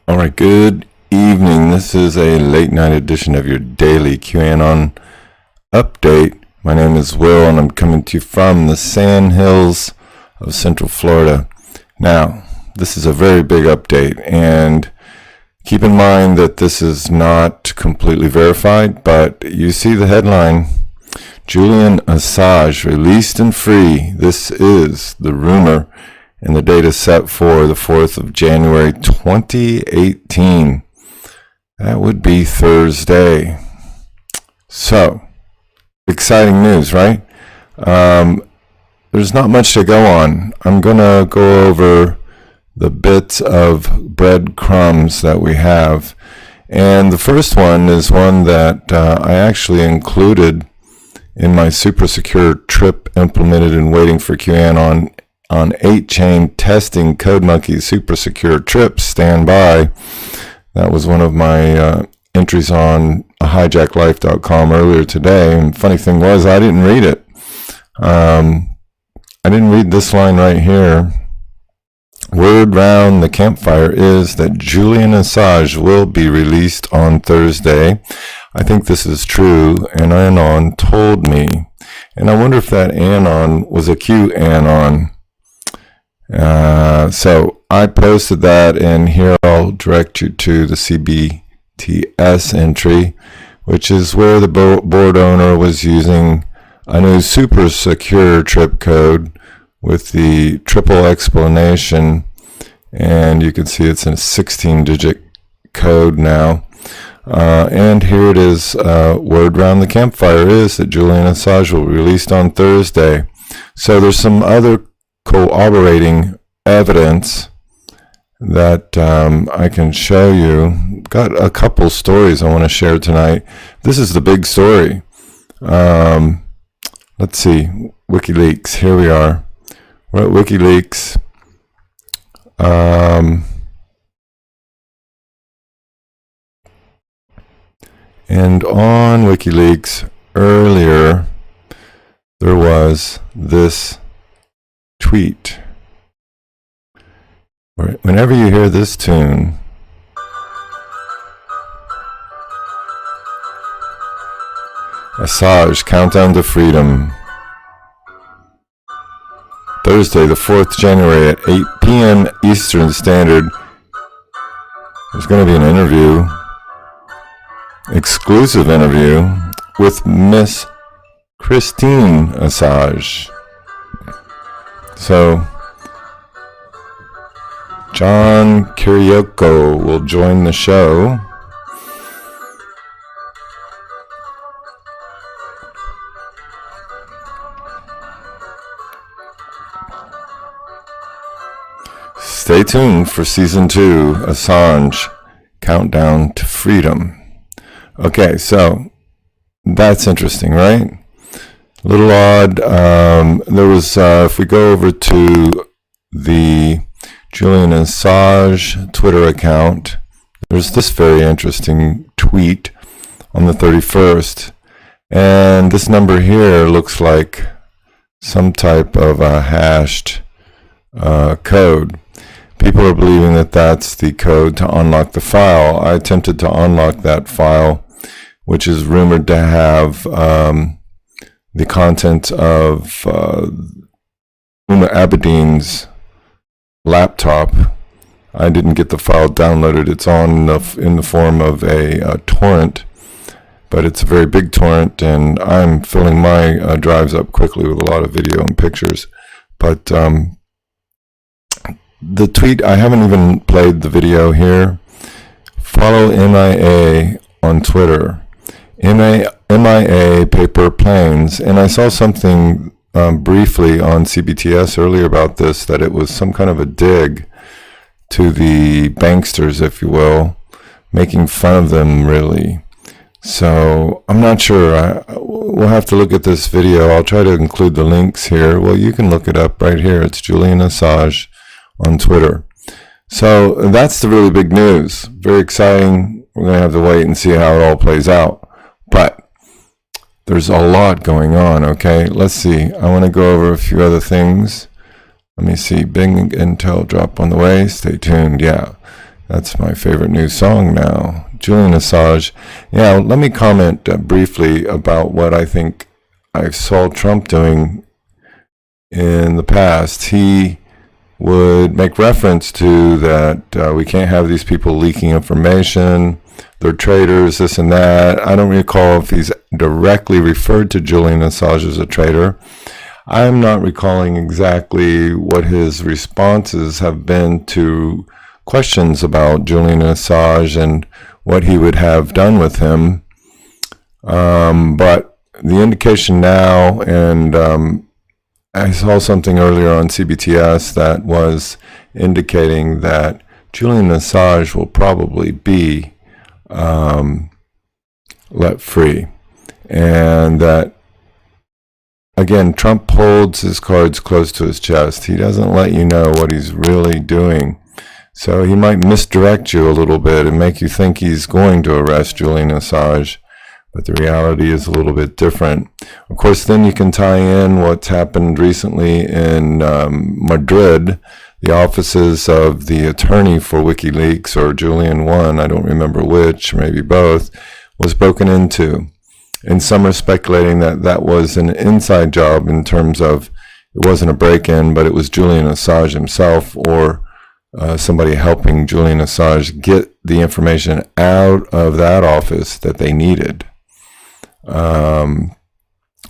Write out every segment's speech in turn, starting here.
All right, good evening. This is a late night edition of your daily QAnon update. My name is Will, and I'm coming to you from the Sand Hills of Central Florida. Now, this is a very big update, and keep in mind that this is not completely verified, but you see the headline, Julian Assange released and free. This is the rumor. And the date is set for the 4th of January, 2018. That would be Thursday. So, exciting news, right? There's not much to go on. I'm going to go over the bits of breadcrumbs that we have. And the first one is one that I actually included in my super secure trip implemented and waiting for QAnon on 8-chain testing CodeMonkey super secure trips. Stand by. That was one of my entries on hijacklife.com earlier today. And funny thing was, I didn't read it. I didn't read this line right here. Word round the campfire is that Julian Assange will be released on Thursday. I think this is true, and Anon told me. And I wonder if that Anon was a QAnon. So I posted that, and here I'll direct you to the CBTS entry, which is where the board owner was using a new super secure trip code with the triple explanation, and you can see it's in a 16-digit code now. And here it is. Word round the campfire is that Julian Assange will be released on Thursday. So there's some other corroborating evidence that I can show you. Got a couple stories I want to share tonight. This is the big story. Let's see, WikiLeaks. Here we are. We're at WikiLeaks. And on WikiLeaks earlier, there was this tweet. Whenever you hear this tune, Assange, Countdown to Freedom. Thursday, the 4th January at 8 p.m. Eastern Standard. There's going to be an interview, exclusive interview, with Miss Christine Assange. So, John Kirioko will join the show. Stay tuned for Season 2, Assange, Countdown to Freedom. Okay, so that's interesting, right? A little odd. There was, if we go over to the Julian Assange Twitter account, there's this very interesting tweet on the 31st. And this number here looks like some type of a hashed code. People are believing that that's the code to unlock the file. I attempted to unlock that file, which is rumored to have the content of Uma Abedin's laptop. I didn't get the file downloaded. It's on in the form of a torrent, but it's a very big torrent, and I'm filling my drives up quickly with a lot of video and pictures. But the tweet, I haven't even played the video here. Follow MIA on Twitter. MIA paper planes, and I saw something briefly on CBTS earlier about this, that it was some kind of a dig to the banksters, if you will, making fun of them, really. So I'm not sure. We'll have to look at this video. I'll try to include the links here. Well, you can look it up right here. It's Julian Assange on Twitter. So that's the really big news. Very exciting. We're going to have to wait and see how it all plays out. But there's a lot going on, okay? Let's see. I want to go over a few other things. Let me see. Big Intel drop on the way. Stay tuned. Yeah. That's my favorite new song now. Julian Assange. Yeah, let me comment briefly about what I think I saw Trump doing in the past. He would make reference to that we can't have these people leaking information, they're traitors, this and that. I don't recall if he's directly referred to Julian Assange as a traitor. I'm not recalling exactly what his responses have been to questions about Julian Assange and what he would have done with him. But the indication now, and I saw something earlier on CBTS that was indicating that Julian Assange will probably be let free. And that, again, Trump holds his cards close to his chest. He doesn't let you know what he's really doing. So he might misdirect you a little bit and make you think he's going to arrest Julian Assange, but the reality is a little bit different. Of course, then you can tie in what's happened recently in Madrid. The offices of the attorney for WikiLeaks, or Julian one, I don't remember which, maybe both, was broken into. And some are speculating that that was an inside job in terms of it wasn't a break-in, but it was Julian Assange himself or somebody helping Julian Assange get the information out of that office that they needed.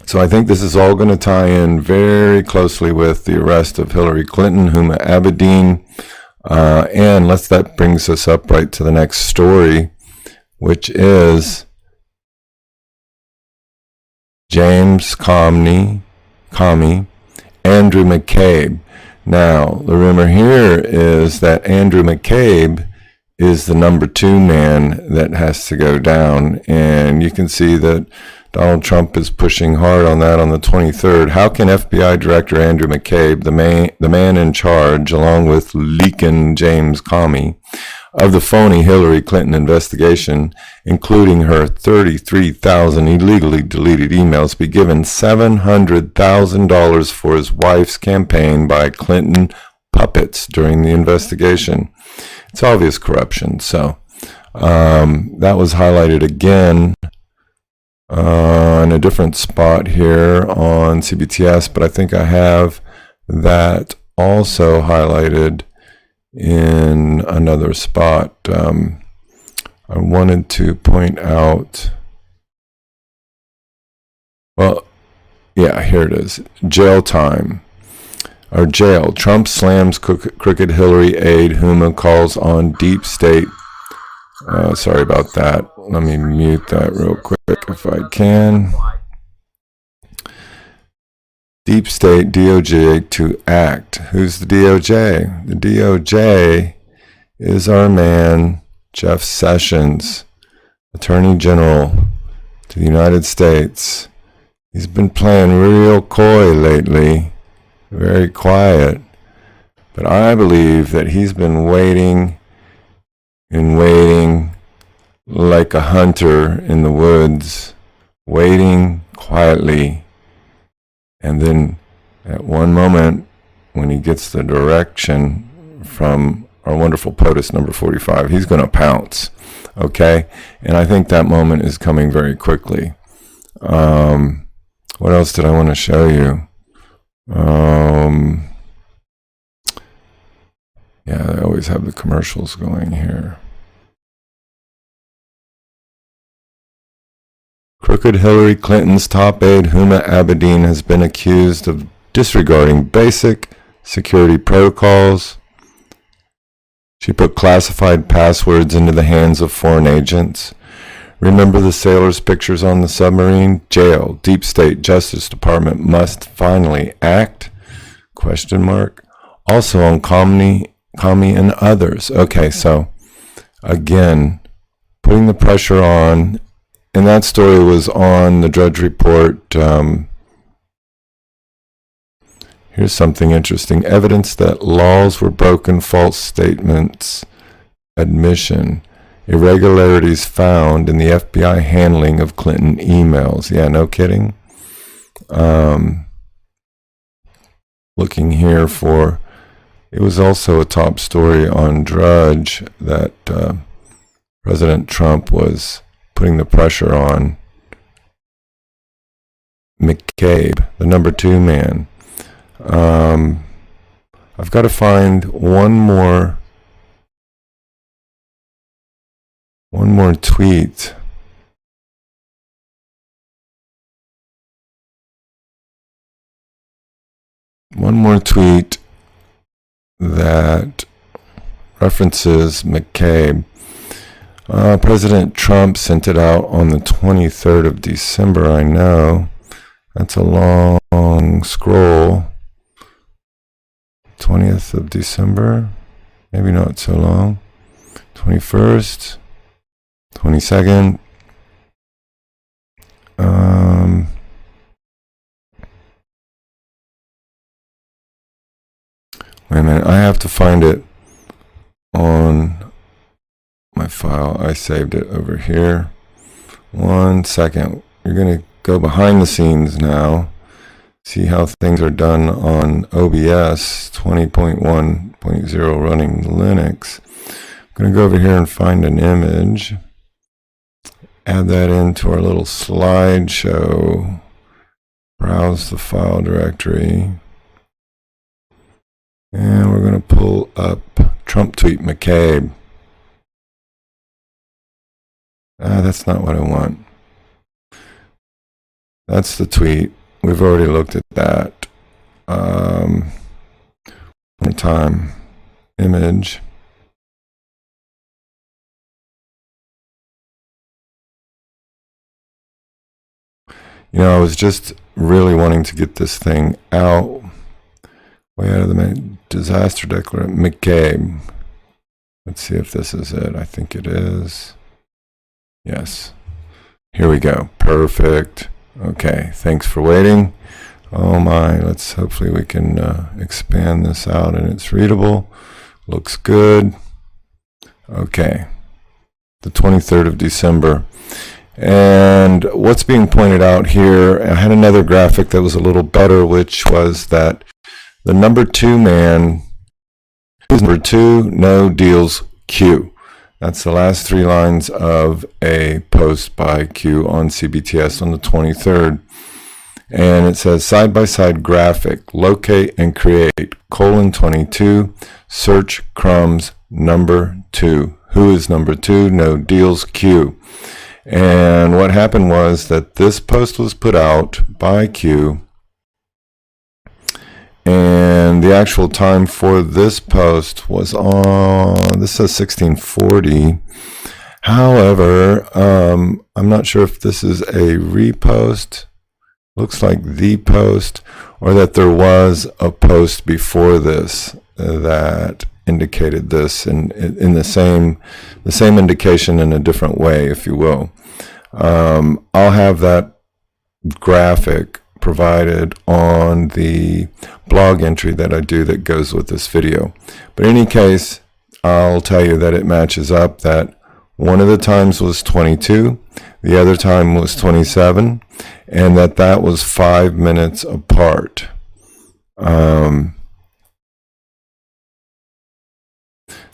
So I think this is all going to tie in very closely with the arrest of Hillary Clinton, Huma Abedin, and that brings us up right to the next story, which is James Comey, Andrew McCabe. Now, the rumor here is that Andrew McCabe is the number 2 man that has to go down, and you can see that Donald Trump is pushing hard on that on the 23rd. How can FBI Director Andrew McCabe, the man in charge, along with leaking James Comey, of the phony Hillary Clinton investigation, including her 33,000 illegally deleted emails, be given $700,000 for his wife's campaign by Clinton puppets during the investigation? It's obvious corruption. So that was highlighted again in a different spot here on CBTS, but I think I have that also highlighted in another spot. I wanted to point out, well, yeah, here it is. Jail time. Or jail. Trump slams crooked Hillary aide. Huma calls on deep state. Sorry about that. Let me mute that real quick if I can. Deep state DOJ to act. Who's the DOJ? The DOJ is our man, Jeff Sessions, Attorney General to the United States. He's been playing real coy lately, very quiet. But I believe that he's been waiting and waiting like a hunter in the woods, waiting quietly. And then at one moment, when he gets the direction from our wonderful POTUS number 45, he's going to pounce. Okay? And I think that moment is coming very quickly. What else did I want to show you? Yeah, I always have the commercials going here. Crooked Hillary Clinton's top aide, Huma Abedin, has been accused of disregarding basic security protocols. She put classified passwords into the hands of foreign agents. Remember the sailors' pictures on the submarine? Jail, deep state, Justice Department must finally act? Question mark. Also on Comey and others. Okay, so again, putting the pressure on. And that story was on the Drudge Report. Here's something interesting. Evidence that laws were broken, false statements, admission, irregularities found in the FBI handling of Clinton emails. Yeah, no kidding. Looking here for It was also a top story on Drudge that President Trump was putting the pressure on McCabe, the number 2 man. I've got to find one more tweet. One more tweet that references McCabe. President Trump sent it out on the 23rd of December, I know. That's a long scroll. 20th of December, maybe not so long. 21st, 22nd. Wait a minute, I have to find it on my file. I saved it over here. 1 second. You're going to go behind the scenes now. See how things are done on OBS 20.1.0 running Linux. I'm going to go over here and find an image. Add that into our little slideshow. Browse the file directory. And we're going to pull up Trump tweet McCabe. That's not what I want. That's the tweet. We've already looked at that. One more time. Image. You know, I was just really wanting to get this thing out. Way out of the disaster declaration. McCabe. Let's see if this is it. I think it is. Yes. Here we go. Perfect. Okay. Thanks for waiting. Oh my. Let's hopefully we can expand this out and it's readable. Looks good. Okay. The 23rd of December. And what's being pointed out here, I had another graphic that was a little better, which was that the number 2 man is number 2, no deals Q. That's the last 3 lines of a post by Q on CBTS on the 23rd. And it says side-by-side graphic, locate and create, :22, search crumbs, number 2. Who is number 2? No deals Q. And what happened was that this post was put out by Q. And the actual time for this post was on, this says 1640. However, I'm not sure if this is a repost, looks like the post, or that there was a post before this that indicated this in the same indication in a different way, if you will. I'll have that graphic provided on the blog entry that I do that goes with this video. But in any case, I'll tell you that it matches up, that one of the times was 22, the other time was 27, and that was 5 minutes apart.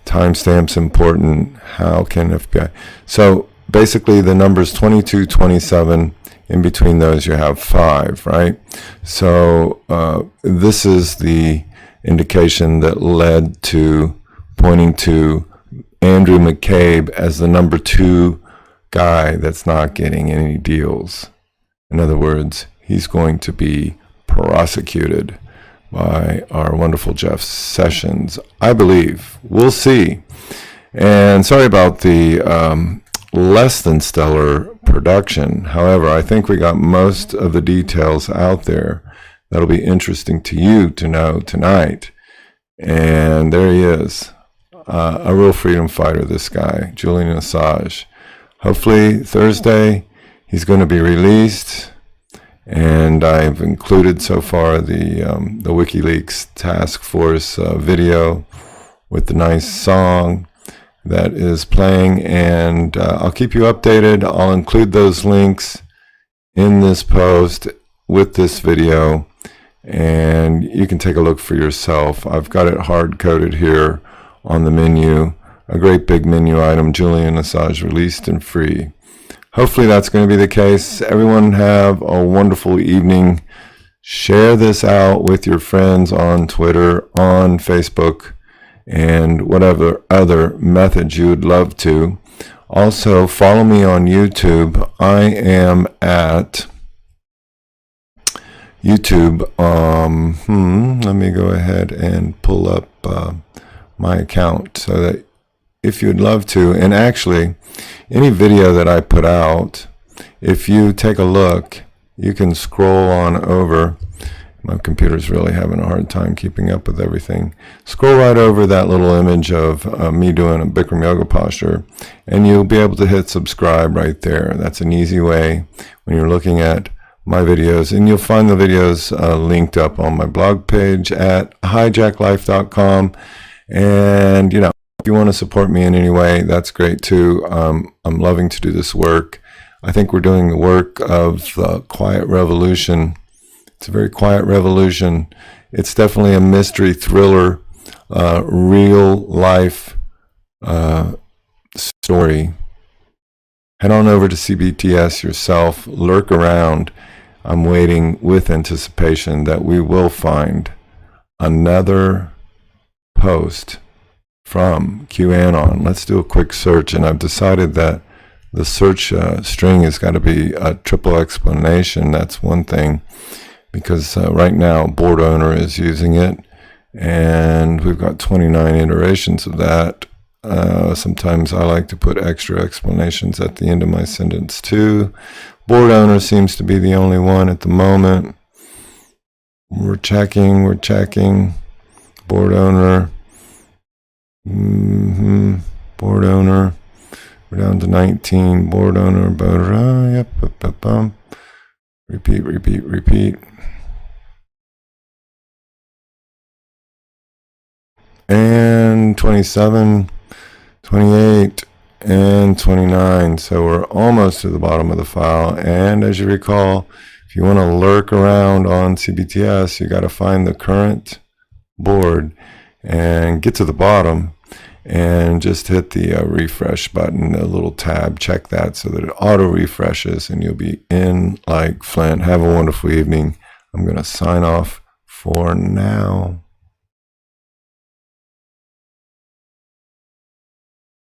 Timestamps important. How can FBI? So basically the numbers 22, 27, in between those you have 5, right? So this is the indication that led to pointing to Andrew McCabe as the number 2 guy that's not getting any deals. In other words, he's going to be prosecuted by our wonderful Jeff Sessions, I believe. We'll see. And sorry about the less than stellar production. However, I think we got most of the details out there that'll be interesting to you to know tonight. And there he is, a real freedom fighter, this guy, Julian Assange. Hopefully Thursday he's going to be released, and I've included so far the WikiLeaks task force video with the nice song that is playing, and I'll keep you updated. I'll include those links in this post with this video, and you can take a look for yourself. I've got it hard-coded here on the menu. A great big menu item, Julian Assange released and free. Hopefully that's going to be the case. Everyone have a wonderful evening. Share this out with your friends on Twitter, on Facebook, and whatever other methods you would love to. Also, follow me on YouTube. I am at YouTube. Let me go ahead and pull up my account so that if you'd love to, and actually any video that I put out, if you take a look, you can scroll on over. My computer's really having a hard time keeping up with everything. Scroll right over that little image of me doing a Bikram yoga posture, and you'll be able to hit subscribe right there. That's an easy way when you're looking at my videos, and you'll find the videos linked up on my blog page at hijacklife.com. And you know, if you want to support me in any way, that's great too. I'm loving to do this work. I think we're doing the work of the quiet revolution. It's a very quiet revolution. It's definitely a mystery thriller, real life story. Head on over to CBTS yourself, lurk around. I'm waiting with anticipation that we will find another post from QAnon. Let's do a quick search, and I've decided that the search string has got to be a triple explanation. That's one thing, because right now board owner is using it, and we've got 29 iterations of that. Sometimes I like to put extra explanations at the end of my sentence too. Board owner seems to be the only one at the moment. We're checking. Board owner. Board owner. We're down to 19. Board owner. Yep. Repeat. And 27, 28, and 29. So we're almost to the bottom of the file. And as you recall, if you want to lurk around on CBTS, you got to find the current board and get to the bottom and just hit the refresh button, the little tab. Check that so that it auto refreshes, and you'll be in like Flint. Have a wonderful evening. I'm going to sign off for now.